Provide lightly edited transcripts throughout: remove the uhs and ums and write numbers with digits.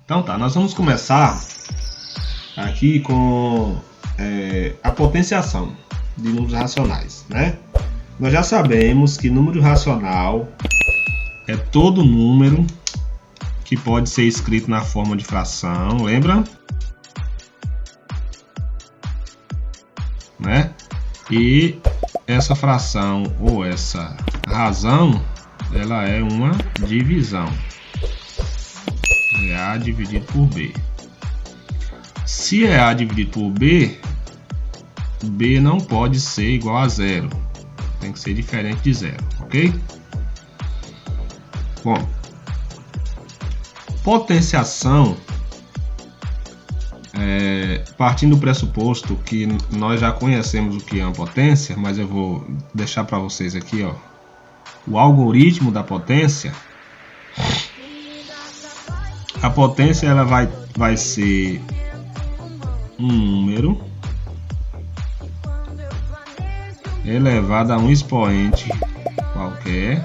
Então tá, nós vamos começar aqui com a potenciação de números racionais, né? Nós já sabemos que número racional é todo número que pode ser escrito na forma de fração, lembra? Né? E essa fração ou essa razão, ela é uma divisão. É A dividido por B. Se é A dividido por B, B não pode ser igual a zero. Tem que ser diferente de zero, ok? Bom, potenciação, partindo do pressuposto que nós já conhecemos o que é uma potência, mas eu vou deixar para vocês aqui, ó, o algoritmo da potência. A potência ela vai ser um número elevado a um expoente qualquer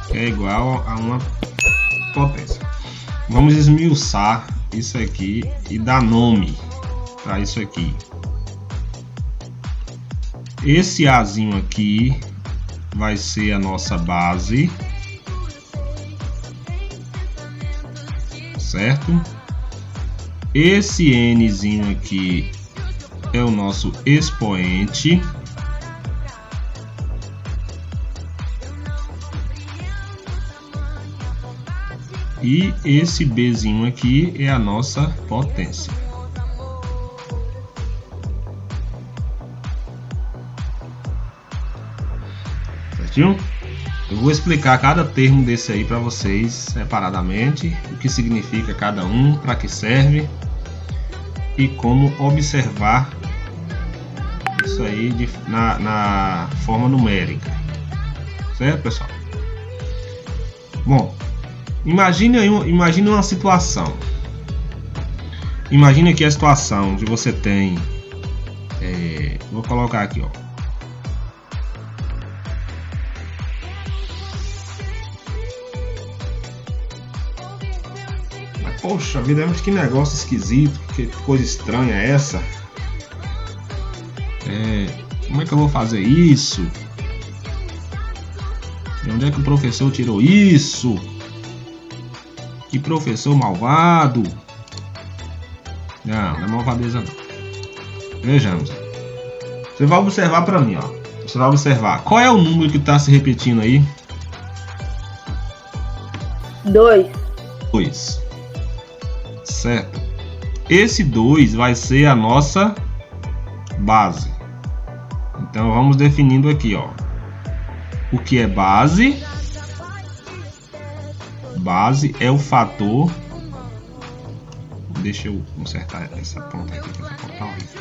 que é igual a uma potência. Vamos esmiuçar isso aqui e dar nome para isso aqui. Esse Azinho aqui vai ser a nossa base, certo? Esse Nzinho aqui é o nosso expoente. E esse Bzinho aqui é a nossa potência. Certinho? Eu vou explicar cada termo desse aí para vocês separadamente, o que significa cada um, para que serve e como observar isso aí na forma numérica. Certo, pessoal? Bom, imagine uma situação. Imagine aqui a situação de você tem, vou colocar aqui, ó. Mas, poxa vida, que negócio esquisito, que coisa estranha é essa? Como é que eu vou fazer isso? De onde é que o professor tirou isso? Que professor malvado! Não é malvadeza não. Vejamos. Você vai observar para mim, ó. Você vai observar. Qual é o número que está se repetindo aí? 2. 2. Certo. Esse 2 vai ser a nossa base. Então vamos definindo aqui, ó. O que é base? Base é o fator. Deixa eu consertar essa ponta aqui, que essa ponta tá horrível.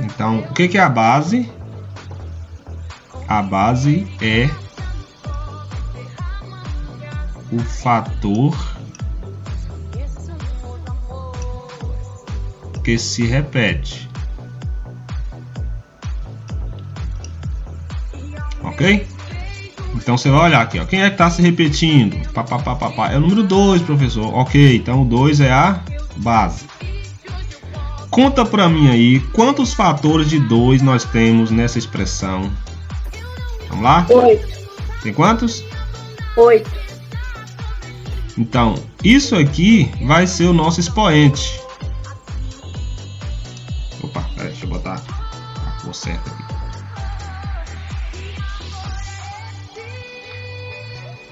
Então, o que é a base? A base é o fator que se repete. Ok? Então você vai olhar aqui, ó. Quem é que está se repetindo? É o número 2, professor. Ok, então o 2 é a base. Conta para mim aí quantos fatores de 2 nós temos nessa expressão. Vamos lá? 8. Tem quantos? 8. Então, isso aqui vai ser o nosso expoente. Opa, peraí, deixa eu botar a cor certa aqui.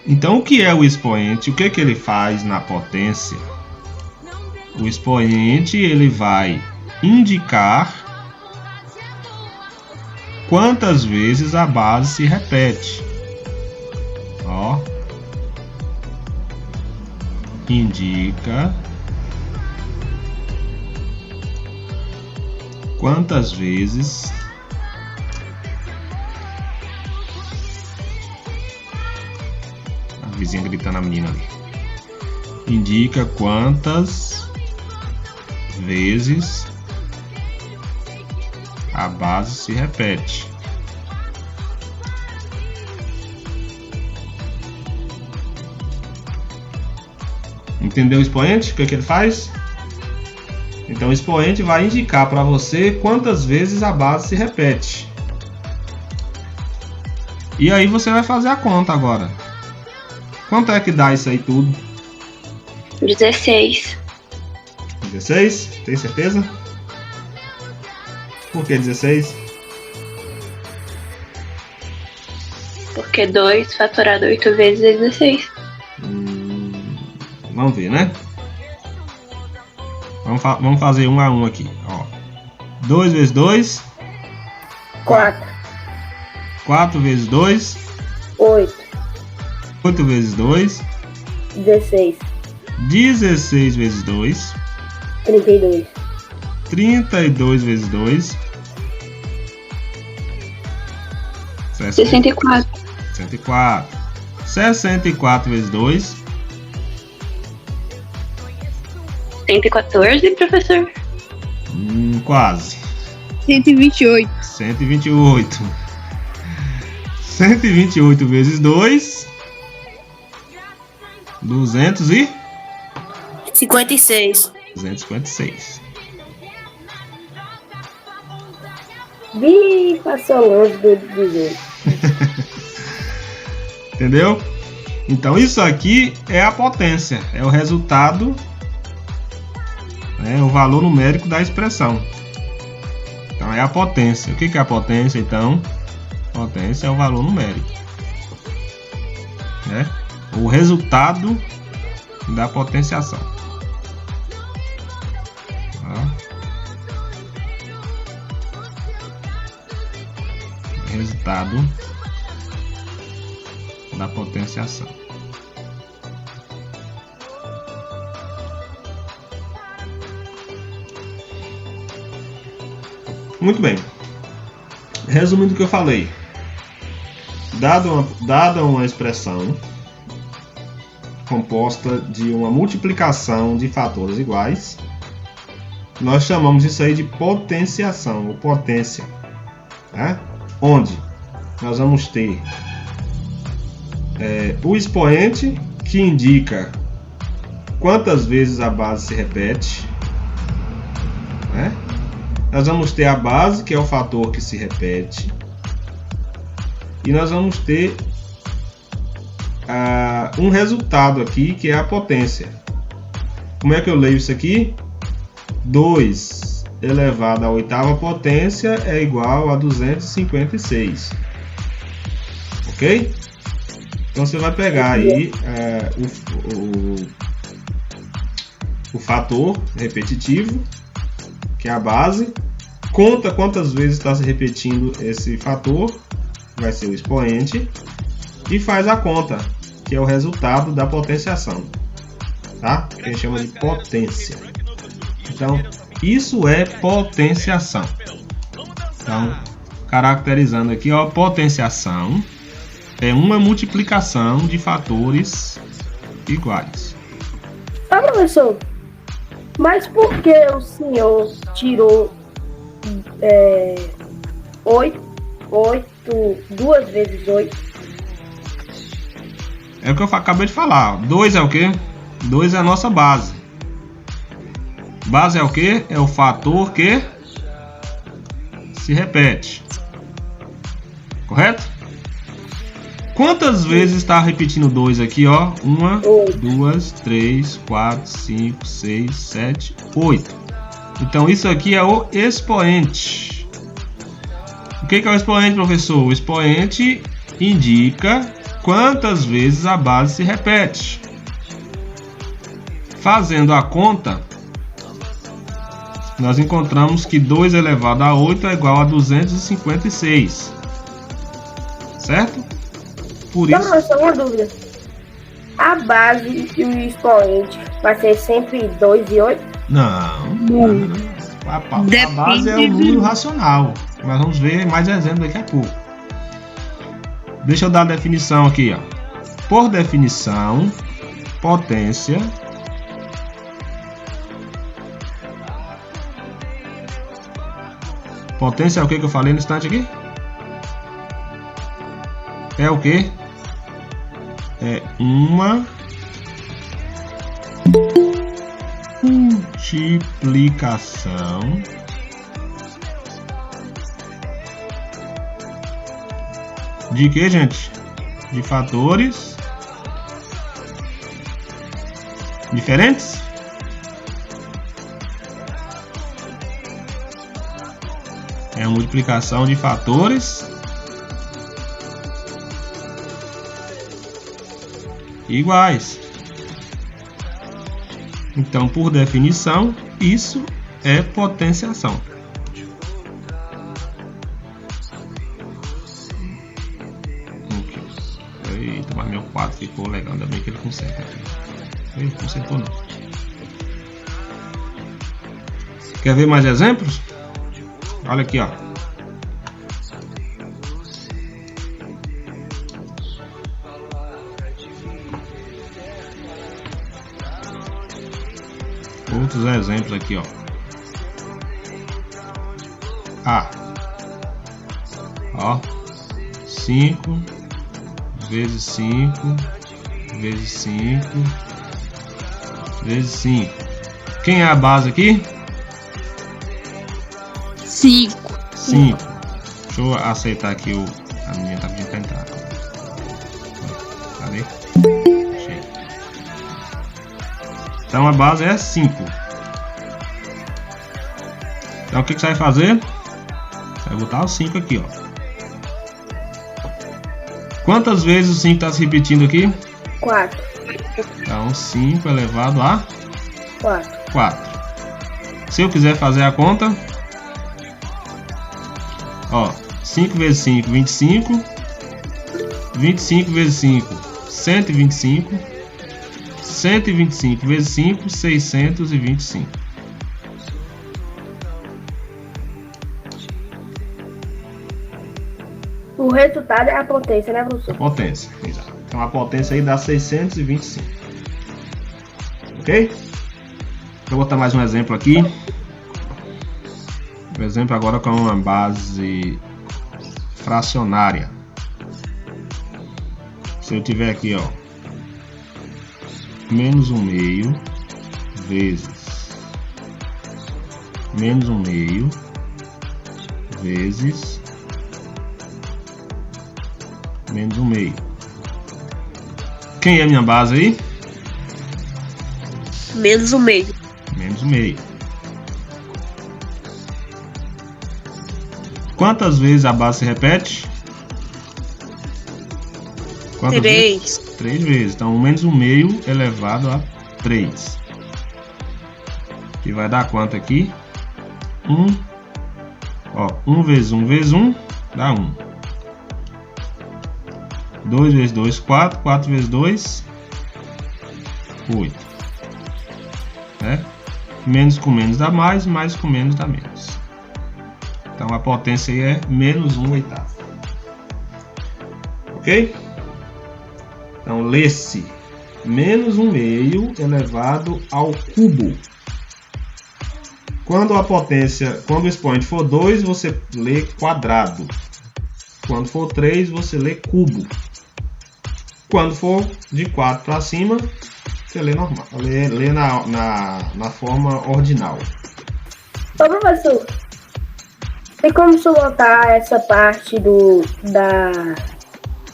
Então, o que é o expoente? O que ele faz na potência? O expoente ele vai indicar quantas vezes a base se repete. Ó, indica quantas vezes a vizinha gritando a menina ali. Indica quantas vezes a base se repete. Entendeu o expoente? O que ele faz? Então o expoente vai indicar para você quantas vezes a base se repete. E aí você vai fazer a conta agora. Quanto é que dá isso aí tudo? 16. 16? Tem certeza? Por que 16? Porque 2 fatorado 8 vezes é 16. Vamos ver, né? Vamos fazer um a um aqui. Ó. 2 vezes 2. 4. 4 vezes 2. 8. 8 vezes 2. 16. 16 vezes 2. 32. 32 vezes 2. 64. 64. 64 vezes 2. 114, professor. Quase. 128. 128. 128 vezes 2. 56. 256. Passou longe do 18. Entendeu? Então isso aqui é a potência, é o resultado, o valor numérico da expressão. Então é a potência. O que é a potência então? Potência é o valor numérico, né? O resultado da potenciação. Tá? Resultado da potenciação. Muito bem. Resumindo o que eu falei. Dada uma expressão composta de uma multiplicação de fatores iguais, nós chamamos isso aí de potenciação, ou potência. Né? Onde nós vamos ter o expoente, que indica quantas vezes a base se repete, né? Nós vamos ter a base, que é o fator que se repete, e nós vamos ter um resultado aqui, que é a potência. Como é que eu leio isso aqui? 2 elevado à oitava potência é igual a 256. Ok? Então você vai pegar aí o fator repetitivo, que é a base, conta quantas vezes está se repetindo esse fator, vai ser o expoente, e faz a conta, que é o resultado da potenciação, tá? Que a gente chama de potência. Então, isso é potenciação. Então, caracterizando aqui, ó, potenciação é uma multiplicação de fatores iguais. Professor, mas por que o senhor tirou 8, 2 vezes 8? É o que eu acabei de falar. 2 é o quê? 2 é a nossa base. Base é o quê? É o fator que se repete. Correto? Quantas vezes está repetindo 2 aqui, ó? 1, 2, 3, 4, 5, 6, 7, 8. Então isso aqui é o expoente. O que é o expoente, professor? O expoente indica quantas vezes a base se repete. Fazendo a conta, nós encontramos que 2 elevado a 8 é igual a 256. Certo? Por isso... Não, só uma dúvida. A base e o expoente vai ser sempre 2 e 8? Não. A base é o número racional. Nós vamos ver mais exemplos daqui a pouco. Deixa eu dar a definição aqui, ó. Por definição, potência é o que eu falei no instante aqui? É o que? É uma multiplicação de que, gente? De fatores diferentes? É a multiplicação de fatores iguais. Então, por definição, isso é potenciação. Eita, mas meu quadro ficou legal, ainda bem que ele conserta aqui. Ele consertou não. Quer ver mais exemplos? Olha aqui, ó. Outros exemplos aqui, ó. Ó, 5 vezes 5 vezes 5 vezes 5. Quem é a base aqui? 5. 5. Deixa eu aceitar aqui a minha tá pedindo pra entrar. Cadê? Achei. Então a base é 5. Então o que você vai fazer? Você vai botar o 5 aqui, ó. Quantas vezes o 5 está se repetindo aqui? 4. Então 5 elevado a 4. 4. Se eu quiser fazer a conta, ó, 5 vezes 5, 25. 25 vezes 5, 125. 125 vezes 5, 625. O resultado é a potência, né, professor? Potência, exato. Então a potência aí dá 625. Ok? Vou botar mais um exemplo aqui. Um exemplo agora com uma base fracionária. Se eu tiver aqui, ó, menos 1/2 vezes menos 1/2 vezes menos 1/2. Quem é a minha base aí? Menos 1/2. Menos 1/2. Quantas vezes a base se repete? Quantas 3. vezes? 3 vezes. Então, menos 1/2 elevado a 3. Que vai dar quanto aqui? 1. Ó, 1 vezes 1 vezes 1 dá 1. 2 vezes 2, 4. 4 vezes 2, 8. É? Menos com menos dá mais, mais com menos dá menos. Então a potência aí é menos 1/8. Ok? Então lê-se menos 1/2 elevado ao cubo. Quando o expoente for 2, você lê quadrado. Quando for 3, você lê cubo. Quando for de 4 para cima, você lê normal, lê na forma ordinal. Ô professor, tem como soltar essa parte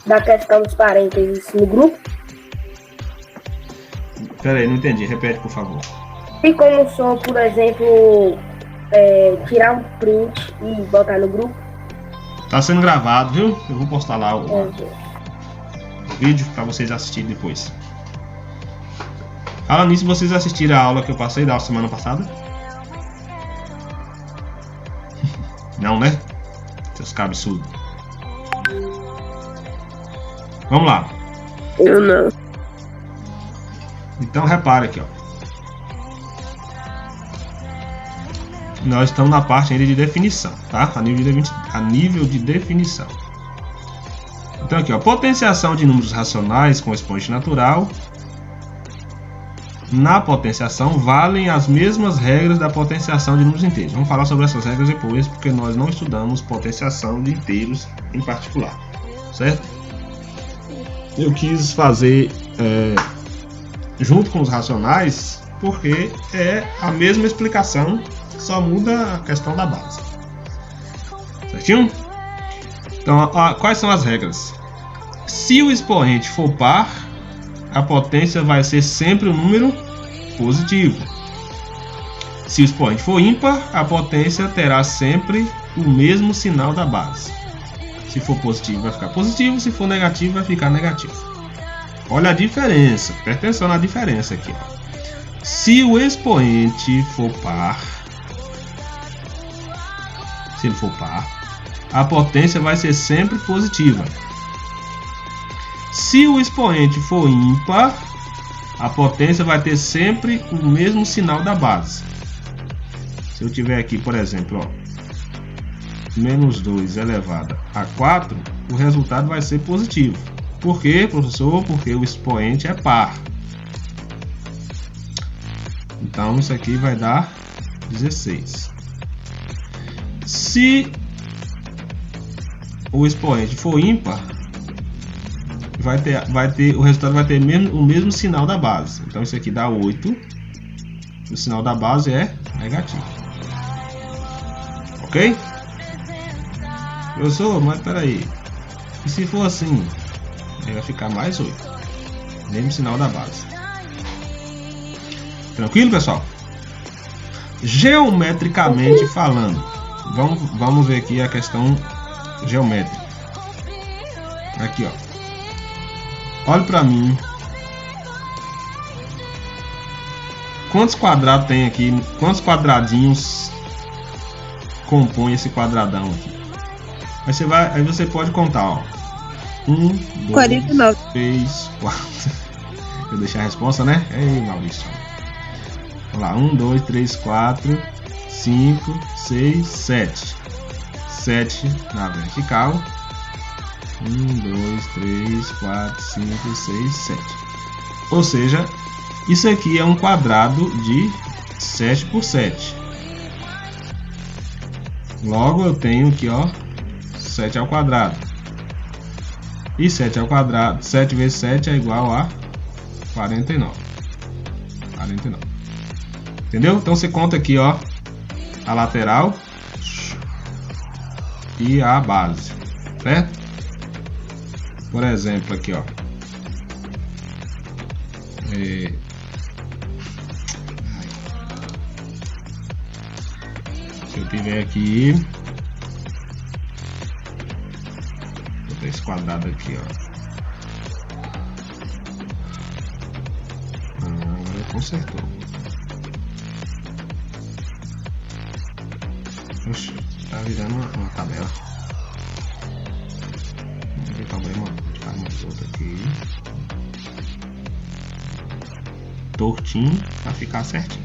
da questão dos parênteses no grupo? Pera aí, não entendi. Repete, por favor. Tem como só, por exemplo, tirar um print e botar no grupo? Tá sendo gravado, viu? Eu vou postar lá o vídeo para vocês assistirem depois. Falando nisso, vocês assistiram a aula que eu passei da semana passada? Não, né? Seus cabeçudos. Vamos lá. Eu não. Então repare aqui, ó. Nós estamos na parte ainda de definição, tá? A nível de definição. Então aqui, ó, potenciação de números racionais com expoente natural. Na potenciação valem as mesmas regras da potenciação de números inteiros. Vamos falar sobre essas regras depois, porque nós não estudamos potenciação de inteiros em particular, certo? Eu quis fazer, junto com os racionais, porque é a mesma explicação, só muda a questão da base. Certinho? Então, quais são as regras? Se o expoente for par, a potência vai ser sempre um número positivo. Se o expoente for ímpar, a potência terá sempre o mesmo sinal da base. Se for positivo, vai ficar positivo. Se for negativo, vai ficar negativo. Olha a diferença. Presta atenção na diferença aqui. Ó. Se o expoente for par, se ele for par, a potência vai ser sempre positiva. Se o expoente for ímpar, a potência vai ter sempre o mesmo sinal da base. Se eu tiver aqui, por exemplo, ó, menos 2 elevado a 4, o resultado vai ser positivo. Por quê, professor? Porque o expoente é par. Então, isso aqui vai dar 16. Se o expoente for ímpar, o resultado vai ter o mesmo sinal da base. Então, isso aqui dá 8. O sinal da base é negativo. Ok? Professor, mas peraí. E se for assim? Aí vai ficar mais 8. Mesmo sinal da base. Tranquilo, pessoal? Geometricamente falando, vamos ver aqui a questão geométrica. Aqui, ó. Olha para mim. Quantos quadrados tem aqui? Quantos quadradinhos compõe esse quadradão aqui? Aí você pode contar, ó. 1, 2, 49. 3, 4. Eu deixar a resposta, né? Ei, Maurício. Vamos lá. 1, 2, 3, 4, 5, 6, 7. 7 na vertical. 1, 2, 3, 4, 5, 6, 7. Ou seja, isso aqui é um quadrado de 7 por 7. Logo eu tenho aqui, ó, 7 ao quadrado. E 7 ao quadrado, 7 vezes 7 é igual a 49. 49. Entendeu? Então você conta aqui, ó, a lateral e a base, certo? Por exemplo, aqui, ó. Se eu tiver aqui, vou botar esse quadrado aqui, ó. Agora consertou. Oxe, tá virando uma tabela. Não tem problema, faz mais outra aqui. Tortinho pra ficar certinho.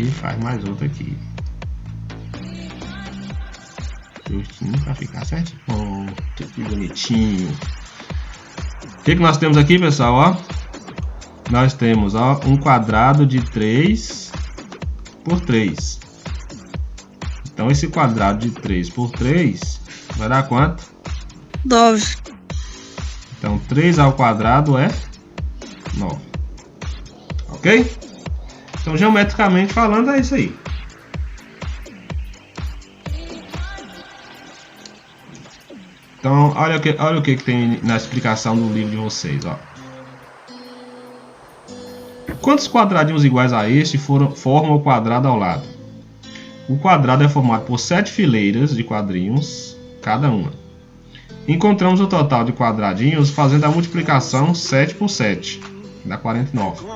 E faz mais outra aqui. Tortinho pra ficar certinho. Oh, que bonitinho. O que nós temos aqui, pessoal? Ó, nós temos, ó, um quadrado de 3 por 3. Então esse quadrado de 3 por 3 vai dar quanto? 9. Então 3 ao quadrado é 9. Ok? Então geometricamente falando é isso aí. Então olha o que tem na explicação do livro de vocês, ó. Quantos quadradinhos iguais a este formam o quadrado ao lado? O quadrado é formado por 7 fileiras de quadrinhos, cada uma. Encontramos o total de quadradinhos fazendo a multiplicação 7 por 7, dá 49.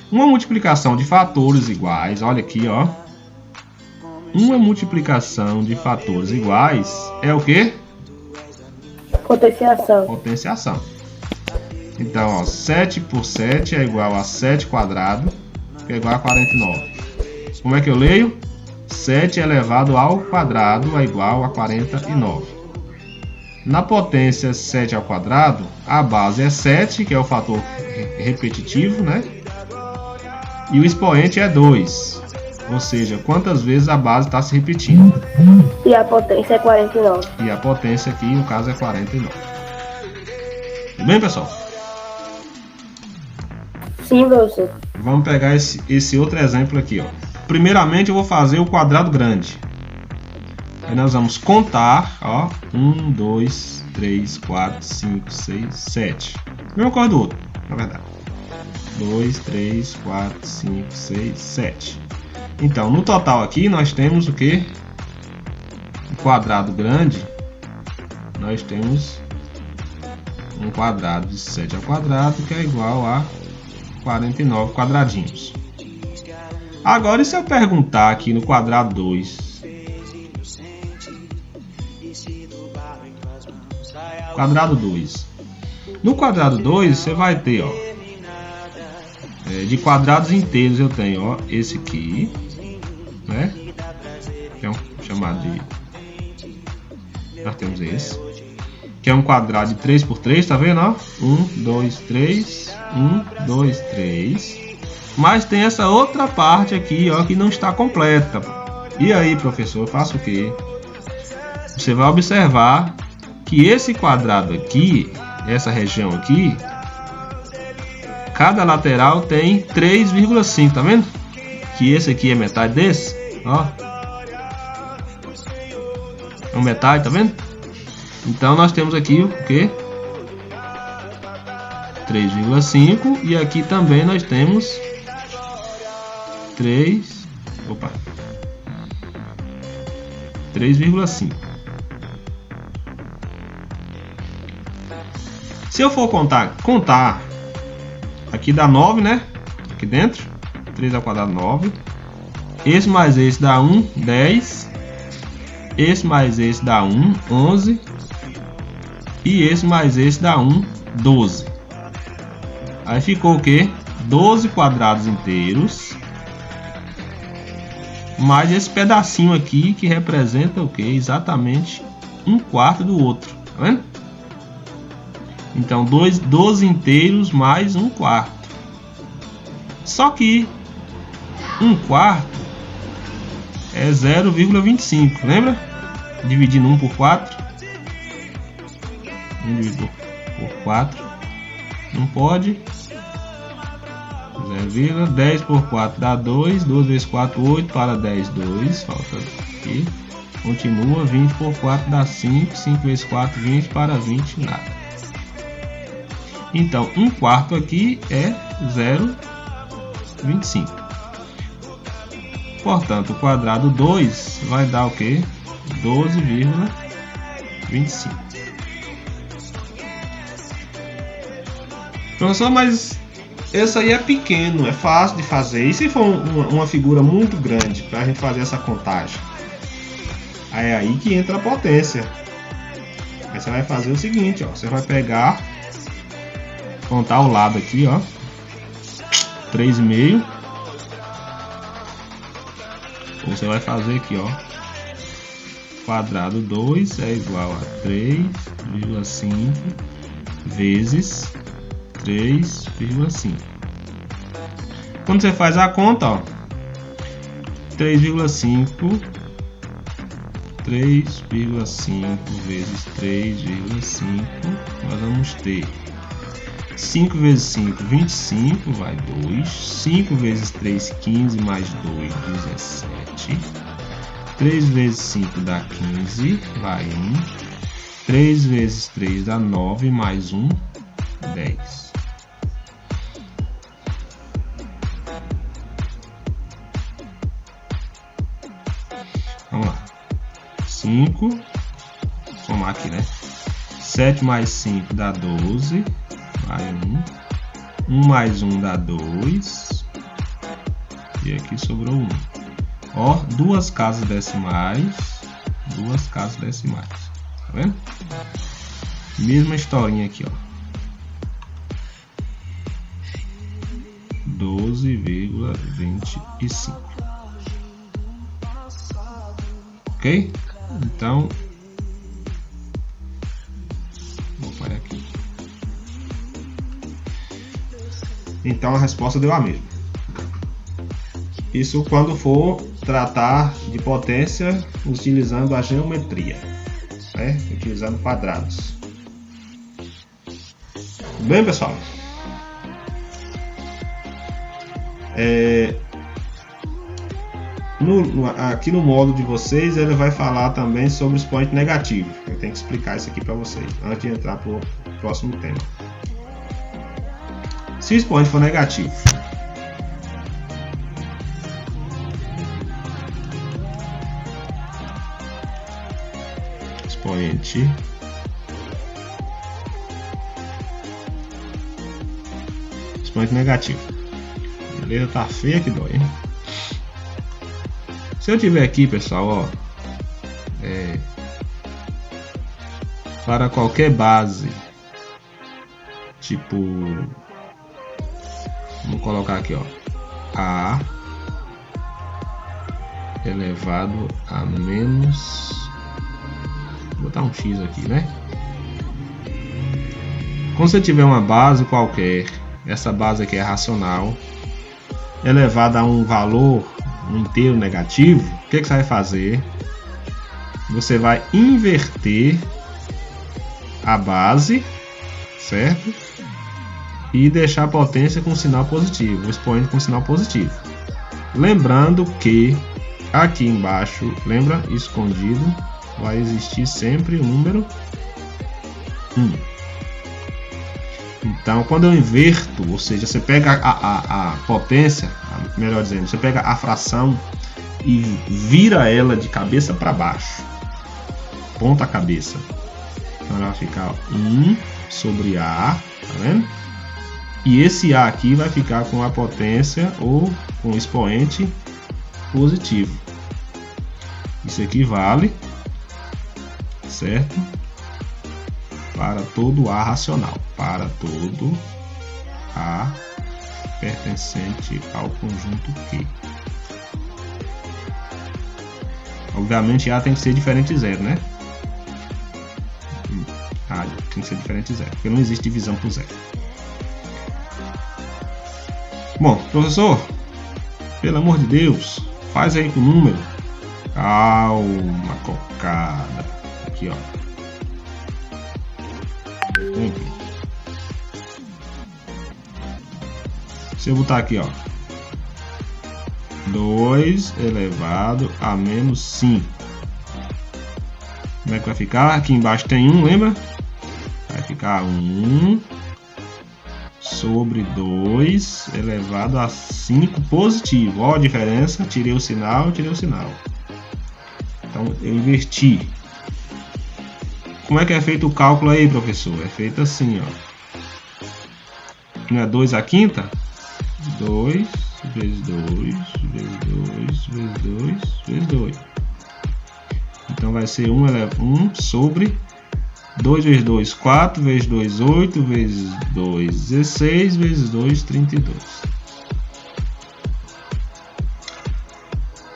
Uma multiplicação de fatores iguais, olha aqui, ó. Uma multiplicação de fatores iguais é o quê? Potenciação. Potenciação. Então, ó, 7 por 7 é igual a 7 quadrado, que é igual a 49. Como é que eu leio? 7 elevado ao quadrado é igual a 49. Na potência 7 ao quadrado, a base é 7, que é o fator repetitivo, né? E o expoente é 2. Ou seja, quantas vezes a base está se repetindo. E a potência é 49. E a potência aqui, no caso, é 49. Tudo bem, pessoal? Sim, professor. Vamos pegar esse outro exemplo aqui, ó. Primeiramente eu vou fazer o quadrado grande. Aí nós vamos contar, ó. 1, 2, 3, 4, 5, 6, 7. Mesma coisa do outro, na verdade. 2, 3, 4, 5, 6, 7. Então, no total aqui nós temos o que? O quadrado grande. Nós temos um quadrado de 7 ao quadrado, que é igual a 49 quadradinhos. Agora, e se eu perguntar aqui no quadrado 2? Quadrado 2. No quadrado 2, você vai ter, ó, de quadrados inteiros eu tenho, ó, esse aqui, né? Que é um chamado de... Nós temos esse, que é um quadrado de 3 por 3, tá vendo, ó? 1, 2, 3, 1, 2, 3. Mas tem essa outra parte aqui, ó, que não está completa. E aí, professor, eu faço o quê? Você vai observar que esse quadrado aqui, essa região aqui, cada lateral tem 3,5, tá vendo? Que esse aqui é metade desse, ó. É uma metade, tá vendo? Então nós temos aqui o que? 3,5, e aqui também nós temos 3,5. Se eu for contar, aqui dá 9, né? Aqui dentro, 3 ao quadrado 9. Esse mais esse dá 1, 10. Esse mais esse dá 1, 11. E esse mais esse dá 1, 12. Aí ficou o que? 12 quadrados inteiros. Mais esse pedacinho aqui que representa o que? Exatamente 1/4 do outro. Tá vendo? Então 12 inteiros mais 1/4. Só que 1/4 é 0,25. Lembra? Dividindo 1 por 4. 1 dividido por 4. Não pode. 10 por 4 dá 2. 2 vezes 4, 8. Para 10, 2. Falta aqui. Continua. 20 por 4 dá 5. 5 vezes 4, 20. Para 20, nada. Então, 1/4 aqui é 0,25. Portanto, o quadrado 2 vai dar o que? 12,25. Professor, mas esse aí é pequeno, é fácil de fazer. E se for uma figura muito grande para a gente fazer essa contagem? É aí que entra a potência. Aí você vai fazer o seguinte, ó, você vai pegar, contar o lado aqui, ó, 3,5. Você vai fazer aqui, ó, quadrado 2 é igual a 3,5 vezes 3,5. Quando você faz a conta, ó, 3,5 vezes 3,5, nós vamos ter 5 vezes 5, 25, vai 2. 5 vezes 3, 15, mais 2, 17. 3 vezes 5 dá 15, vai 1. 3 vezes 3 dá 9, mais 1, 10. Vamos lá. 5, somar aqui, né? 7 mais 5 dá 12, vai 1. 1 mais 1 dá 2. E aqui sobrou 1. Ó, duas casas decimais. Duas casas decimais. Tá vendo? Mesma historinha aqui, ó. 12,25. Ok? Então, vou parar aqui. Então a resposta deu a mesma. Isso quando for tratar de potência utilizando a geometria, né? Utilizando quadrados. Tudo bem, pessoal? Aqui no módulo de vocês ele vai falar também sobre expoente negativo. Eu tenho que explicar isso aqui para vocês antes de entrar para o próximo tema. Se o expoente for negativo, expoente negativo. Beleza? Tá feia que dói, hein? Se eu tiver aqui, pessoal, ó, para qualquer base, tipo, vamos colocar aqui, ó, A elevado a menos, vou botar um X aqui, né? Quando você tiver uma base qualquer, essa base aqui é racional, elevada a um valor inteiro negativo, o que você vai fazer? Você vai inverter a base, certo? E deixar a potência com sinal positivo, o expoente com sinal positivo. Lembrando que aqui embaixo, lembra, escondido, vai existir sempre o número 1. Então, quando eu inverto, ou seja, você pega a potência, melhor dizendo, você pega a fração e vira ela de cabeça para baixo, ponta cabeça. Então, ela vai ficar 1 sobre A, tá vendo? E esse A aqui vai ficar com a potência ou com o expoente positivo. Isso equivale, certo? Para todo A racional, para todo A pertencente ao conjunto Q. Obviamente A tem que ser diferente de zero, né? A tem que ser diferente de zero, porque não existe divisão por zero. Bom, professor, pelo amor de Deus, faz aí com o número. Calma, cocada. Aqui, ó. Se eu botar aqui, ó, 2 elevado a menos 5, como é que vai ficar? Aqui embaixo tem 1, lembra? Vai ficar 1 sobre 2 elevado a 5 positivo. Ó a diferença, tirei o sinal. Então eu inverti. Como é que é feito o cálculo aí, professor? É feito assim, ó. Não é 2 à quinta? 2 vezes 2 vezes 2 vezes 2 vezes 2. Então vai ser 1 sobre 2 vezes 2, 4 vezes 2, 8 vezes 2, 16 vezes 2, 32.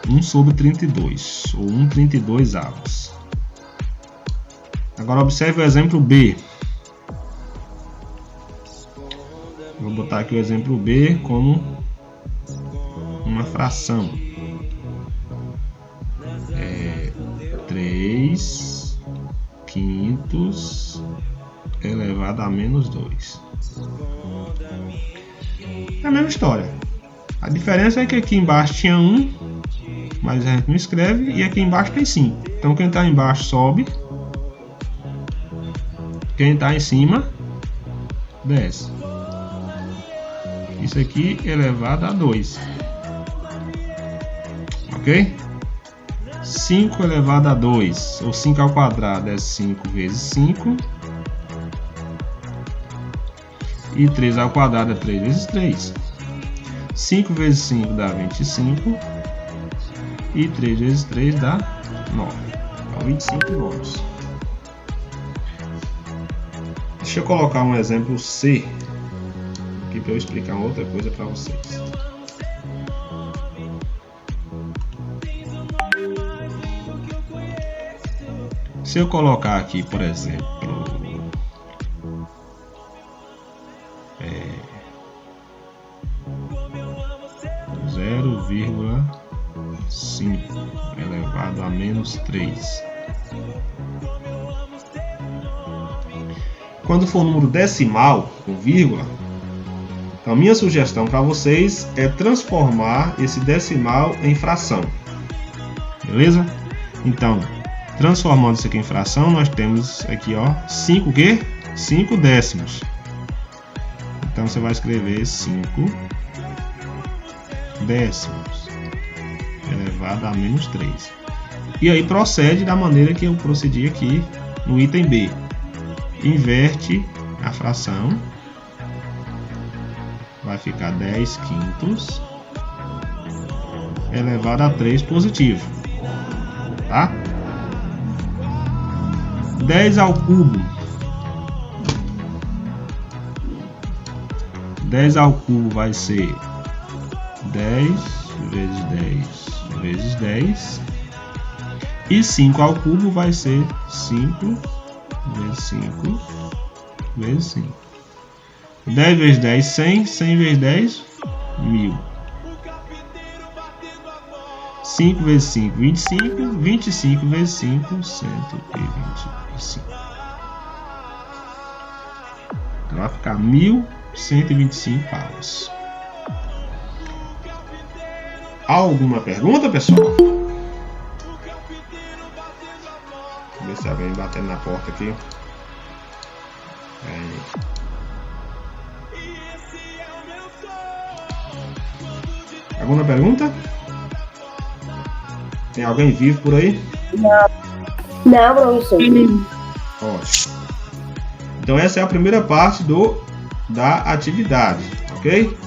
1 sobre 32, ou 1/32 avos. Agora observe o exemplo B. Vou botar aqui o exemplo B como uma fração. 3 quintos elevado a menos 2. É a mesma história. A diferença é que aqui embaixo tinha 1, mas a gente não escreve, e aqui embaixo tem 5. Então quem está embaixo sobe, quem está em cima desce. Isso aqui elevado a 2. Ok? 5 elevado a 2, ou 5 ao quadrado, é 5 vezes 5. E 3 ao quadrado é 3 vezes 3. 5 vezes 5 dá 25. E 3 vezes 3 dá 9. Então 25 nomes. Deixa eu colocar um exemplo C aqui para eu explicar uma outra coisa para vocês. Se eu colocar aqui, por exemplo, 0,5 elevado a menos 3. Quando for número decimal com vírgula, Então, minha sugestão para vocês é transformar esse decimal em fração. Beleza? Então, transformando isso aqui em fração, nós temos aqui, ó, 5 o quê? 5 décimos. Então, você vai escrever 5 décimos elevado a menos 3. E aí procede da maneira que eu procedi aqui no item B. Inverte a fração. Vai ficar 10 quintos elevado a 3 positivo. Tá? 10 ao cubo. 10 ao cubo vai ser 10 vezes 10 vezes 10. E 5 ao cubo vai ser 5 vezes 5 vezes 5. 10 vezes 10, 100. 100 vezes 10, 1000. 5 vezes 5, 25. 25 vezes 5, 125. Então vai ficar 1125 palmas. Alguma pergunta, pessoal? Vou ver se alguém batendo na porta aqui. Alguma pergunta? Tem alguém vivo por aí? Não, professor. Ótimo. Então essa é a primeira parte da atividade, ok?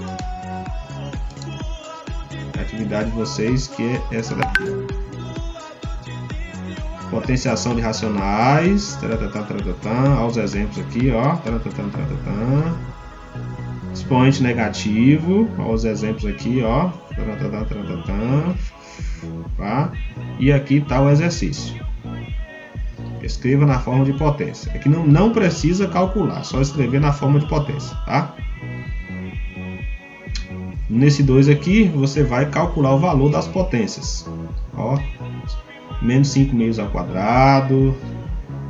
A atividade de vocês, que é essa daqui. Potenciação de racionais. Olha os exemplos aqui, ó. Expoente negativo. Olha os exemplos aqui, ó. Tá? E aqui está o exercício. Escreva na forma de potência. Aqui não precisa calcular, só escrever na forma de potência, tá? Nesse 2 aqui, você vai calcular o valor das potências. Ó, menos 5 meios ao quadrado,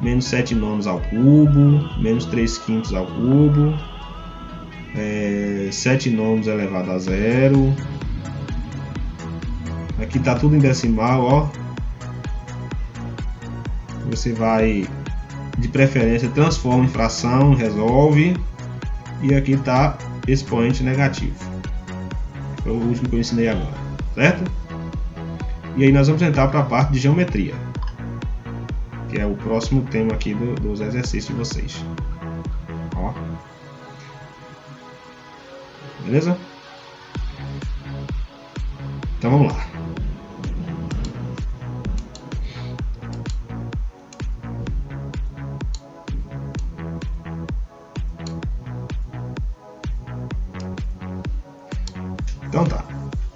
menos 7 nonos ao cubo, menos 3 quintos ao cubo, 7 nonos elevado a 0. Aqui está tudo em decimal, ó. Você vai, de preferência, transforma em fração, resolve. E aqui está expoente negativo. Foi o último que eu ensinei agora, certo? E aí nós vamos entrar para a parte de geometria, que é o próximo tema aqui dos exercícios de vocês. Ó. Beleza? Então vamos lá. Então tá.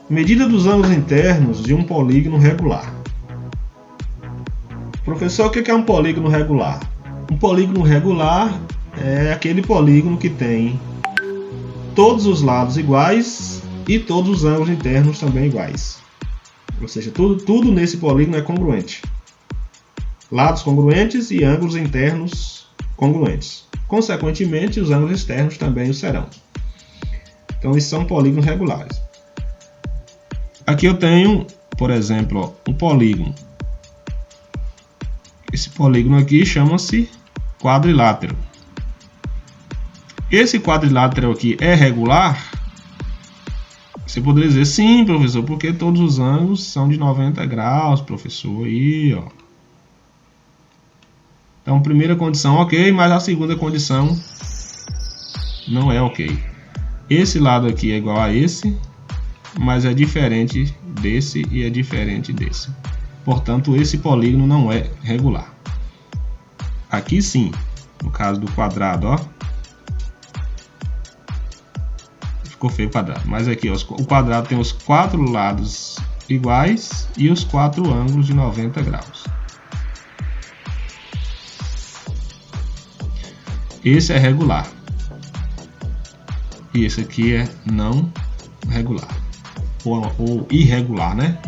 Medida dos ângulos internos de um polígono regular. Professor, o que é um polígono regular? Um polígono regular é aquele polígono que tem todos os lados iguais e todos os ângulos internos também iguais. Ou seja, tudo nesse polígono é congruente. Lados congruentes e ângulos internos congruentes. Consequentemente, os ângulos externos também o serão. Então, esses são polígonos regulares. Aqui eu tenho, por exemplo, ó, um polígono. Esse polígono aqui chama-se quadrilátero. Esse quadrilátero aqui é regular? Você poderia dizer sim, professor, porque todos os ângulos são de 90 graus, professor. Aí, ó. Então, primeira condição, ok, mas a segunda condição não é ok. Esse lado aqui é igual a esse, mas é diferente desse e é diferente desse. Portanto, esse polígono não é regular. Aqui sim, no caso do quadrado, ó. Ficou feio o quadrado, mas aqui ó, o quadrado tem os 4 lados iguais e os 4 ângulos de 90 graus. Esse é regular. E esse aqui é não regular. Ou irregular, né?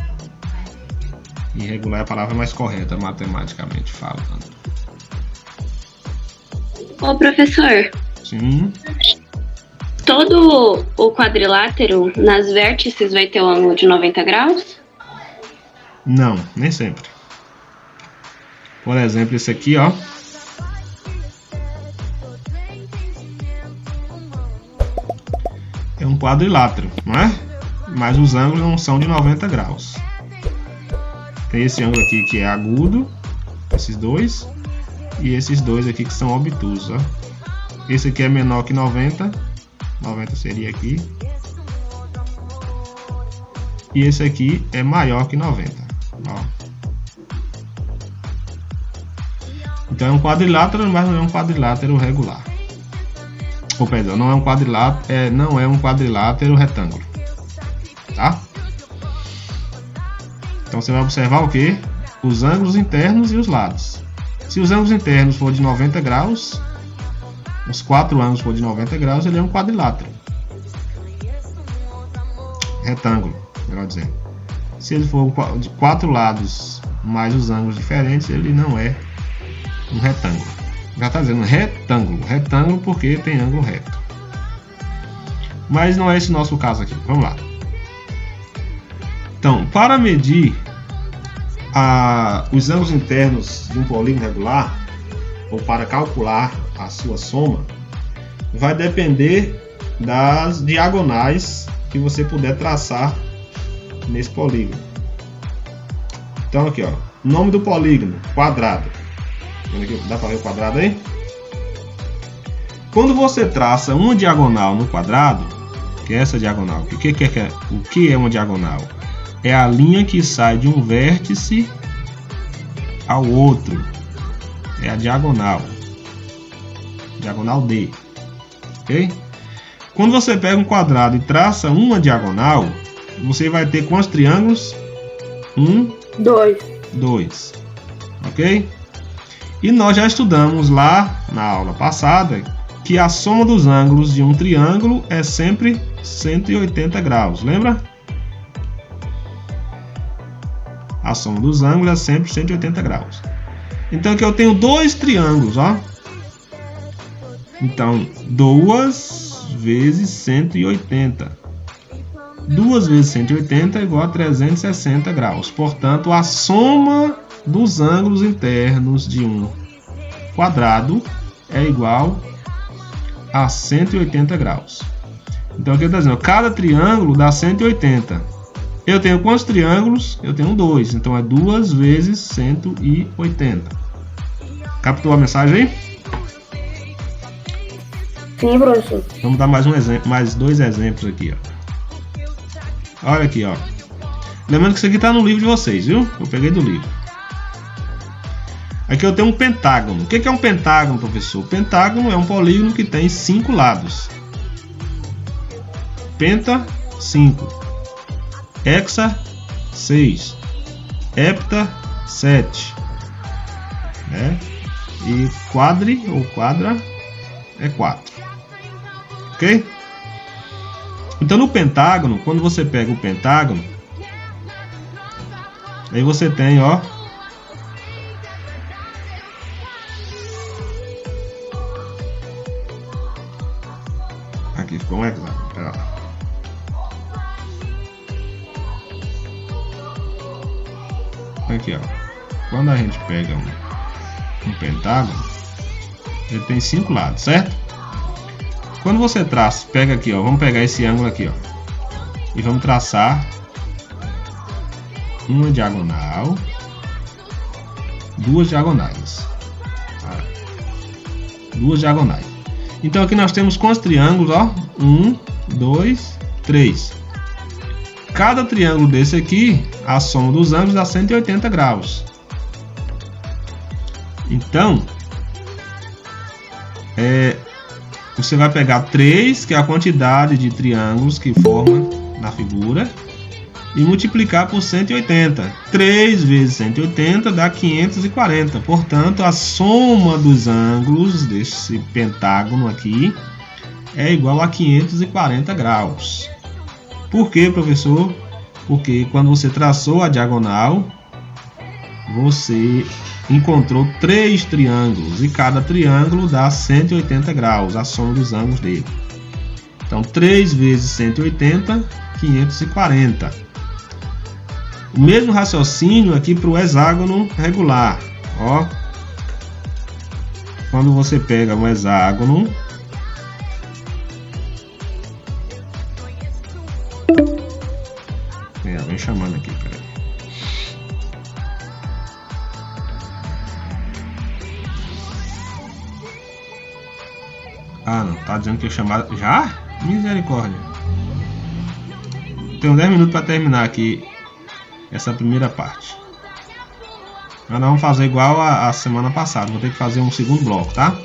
Irregular é a palavra mais correta, matematicamente falando. Ô, professor. Sim. Todo o quadrilátero, nas vértices, vai ter um ângulo de 90 graus? Não, nem sempre. Por exemplo, esse aqui, ó. É um quadrilátero, não é? Mas os ângulos não são de 90 graus. Tem esse ângulo aqui que é agudo, esses dois, e esses dois aqui que são obtusos, ó. Esse aqui é menor que 90, 90 seria aqui. E esse aqui é maior que 90, ó. Então é um quadrilátero, mas não é um quadrilátero regular. Ou perdão, não é um quadrilátero retângulo, tá? Então você vai observar o que? Os ângulos internos e os lados. Se os ângulos internos for de 90 graus, os 4 ângulos for de 90 graus, ele é um quadrilátero. Retângulo, melhor dizendo. Se ele for de 4 lados mais os ângulos diferentes, ele não é um retângulo. Já está dizendo retângulo. Retângulo porque tem ângulo reto. Mas não é esse nosso caso aqui. Vamos lá. Então, para medir os ângulos internos de um polígono regular, ou para calcular a sua soma, vai depender das diagonais que você puder traçar nesse polígono. Então aqui, ó, nome do polígono, quadrado. Dá para ver o quadrado aí? Quando você traça uma diagonal no quadrado, que é essa diagonal, o que é uma diagonal? É a linha que sai de um vértice ao outro. É a diagonal. Diagonal D. Ok? Quando você pega um quadrado e traça uma diagonal, você vai ter quantos triângulos? 2. Ok? E nós já estudamos lá na aula passada que a soma dos ângulos de um triângulo é sempre 180 graus. Lembra? A soma dos ângulos é sempre 180 graus. Então aqui eu tenho dois triângulos, ó. Então 2 vezes 180. 2 vezes 180 é igual a 360 graus. Portanto, a soma dos ângulos internos de um quadrado é igual a 180 graus. Então aqui está dizendo, cada triângulo dá 180. Eu tenho quantos triângulos? Eu tenho 2, então é 2 vezes 180. Captou a mensagem aí? Sim, professor. Vamos dar mais um exemplo, mais 2 exemplos aqui, ó. Olha aqui, ó. Lembrando que isso aqui está no livro de vocês, viu? Eu peguei do livro. Aqui eu tenho um pentágono. O que é um pentágono, professor? Pentágono é um polígono que tem 5 lados. Penta, 5. Hexa, 6. Hepta, 7. Né? E quadri ou quadra é 4. Ok? Então no pentágono, quando você pega o pentágono, aí você tem, ó, aqui ficou um hexágono. Pera lá. Aqui, ó, quando a gente pega um pentágono, ele tem 5 lados, certo? Quando você traça, pega aqui, ó, vamos pegar esse ângulo aqui, ó, e vamos traçar uma diagonal, 2 diagonais, tá? 2 diagonais. Então aqui nós temos quantos triângulos, ó? 1, 2, 3. Cada triângulo desse aqui, a soma dos ângulos dá 180 graus. Então, você vai pegar 3, que é a quantidade de triângulos que forma na figura, e multiplicar por 180. 3 vezes 180 dá 540. Portanto, a soma dos ângulos desse pentágono aqui é igual a 540 graus. Por quê, professor? Porque quando você traçou a diagonal, você encontrou 3 triângulos e cada triângulo dá 180 graus, a soma dos ângulos dele. Então 3 vezes 180, 540. O mesmo raciocínio aqui para o hexágono regular. Ó, quando você pega um hexágono, vem chamando aqui, peraí. Ah, não, tá dizendo que eu chamar já? Misericórdia. Tenho 10 minutos para terminar aqui essa primeira parte. Mas nós vamos fazer igual a semana passada. Vou ter que fazer um segundo bloco, tá?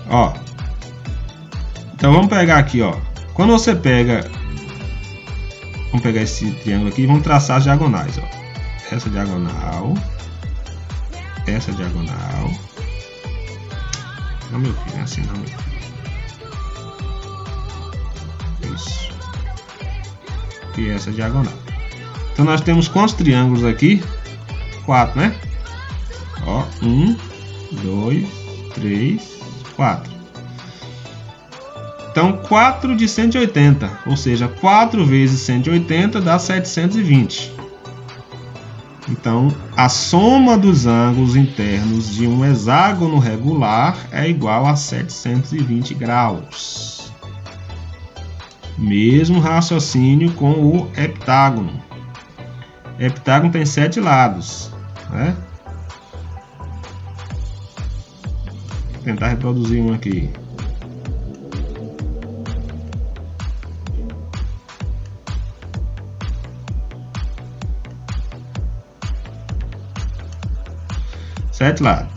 Ó. Então vamos pegar aqui, ó. Quando você pega, vamos pegar esse triângulo aqui e vamos traçar as diagonais, ó. Essa diagonal, essa diagonal. Não, meu filho, é assim não, meu filho. Isso. E essa diagonal. Então nós temos quantos triângulos aqui? 4, né? Ó, 1, 2, 3, 4. Então 4 de 180, ou seja, 4 vezes 180 dá 720. Então a soma dos ângulos internos de um hexágono regular é igual a 720 graus. Mesmo raciocínio com o heptágono. Heptágono tem 7 lados, né? Vou tentar reproduzir um aqui. Sete lados.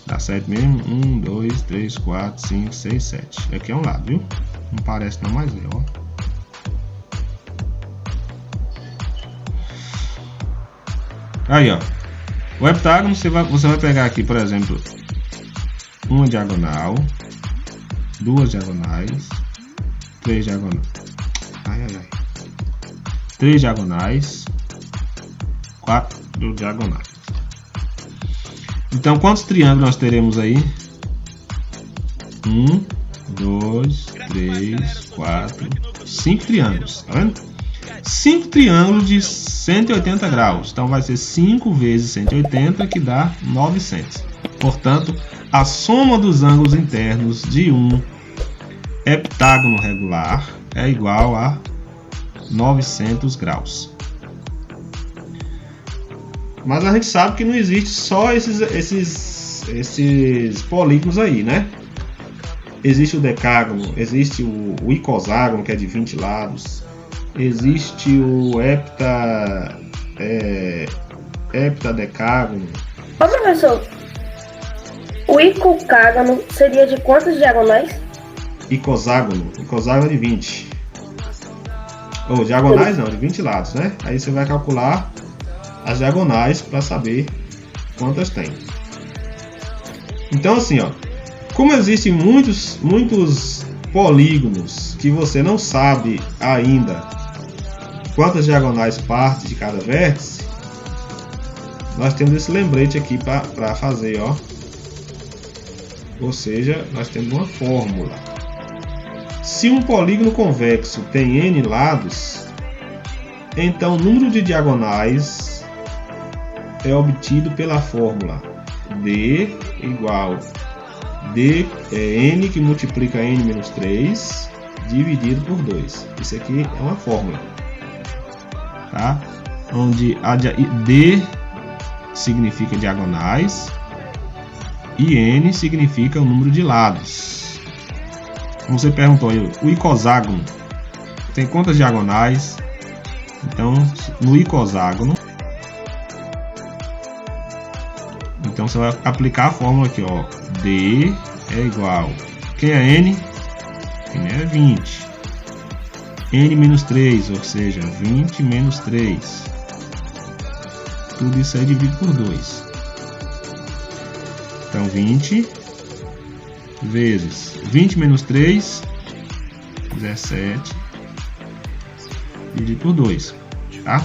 Dá 7 mesmo. 1, 2, 3, 4, 5, 6, 7. Aqui é um lado, viu? Não parece não, mas é, ó. Aí, ó. O heptágono você vai pegar aqui, por exemplo, uma diagonal, duas diagonais, três diagonais. Três diagonais, 4 diagonais. Então, quantos triângulos nós teremos aí? 1, 2, 3, 4, 5 triângulos, tá vendo? 5 triângulos de 180 graus, então vai ser 5 vezes 180 que dá 900. Portanto, a soma dos ângulos internos de um heptágono regular é igual a 900 graus. Mas a gente sabe que não existe só esses polígonos aí, né? Existe o decágono, existe o icoságono, que é de 20 lados. Existe o heptadecágono. Ô professor, o icocágono seria de quantas diagonais? Icoságono é de 20. Ou diagonais não, de 20 lados, né? Aí você vai calcular as diagonais para saber quantas tem. Então assim, ó, como existem muitos polígonos que você não sabe ainda quantas diagonais parte de cada vértice, nós temos esse lembrete aqui para fazer, ó. Ou seja, nós temos uma fórmula. Se um polígono convexo tem n lados, então o número de diagonais é obtido pela fórmula D igual n que multiplica n menos 3 dividido por 2. Isso aqui é uma fórmula, tá? Onde a D significa diagonais e n significa o número de lados. Como você perguntou aí, o icoságono tem quantas diagonais? Então, no icoságono, então você vai aplicar a fórmula aqui, ó. D é igual, quem é n? N é 20. N menos 3, ou seja, 20 menos 3. Tudo isso aí dividido por 2. Então 20 vezes 20 menos 3, 17, dividido por 2, tá?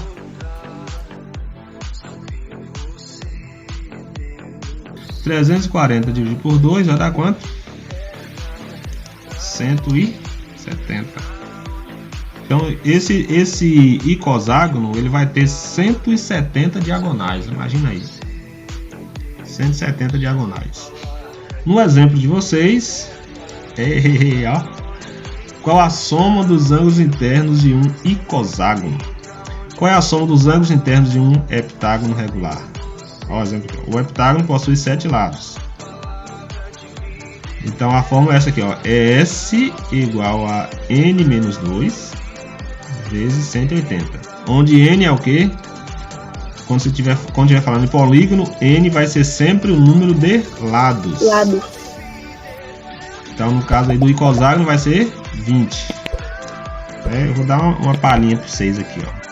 (340) dividido por 2 vai dar quanto? 170. Então esse icoságono ele vai ter 170 diagonais, imagina aí. 170 diagonais. No exemplo de vocês, ó, qual a soma dos ângulos internos de um icoságono? Qual é a soma dos ângulos internos de um heptágono regular? Ó, exemplo aqui, o heptágono possui 7 lados. Então a fórmula é essa aqui, ó, é S igual a N menos 2 vezes 180. Onde N é o que? Quando estiver falando em polígono, N vai ser sempre o número de lados. Então no caso aí do icoságono vai ser 20. Eu vou dar uma palhinha para vocês aqui, ó.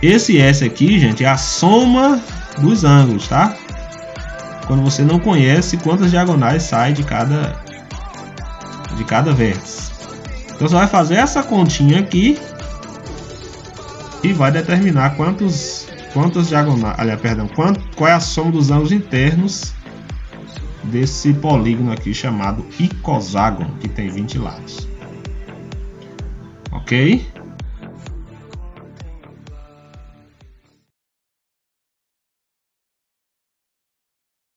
Esse S aqui, gente, é a soma dos ângulos, tá? Quando você não conhece quantas diagonais saem de cada vértice. Então você vai fazer essa continha aqui e vai determinar quantas diagonais, qual é a soma dos ângulos internos desse polígono aqui chamado icoságono, que tem 20 lados. Ok?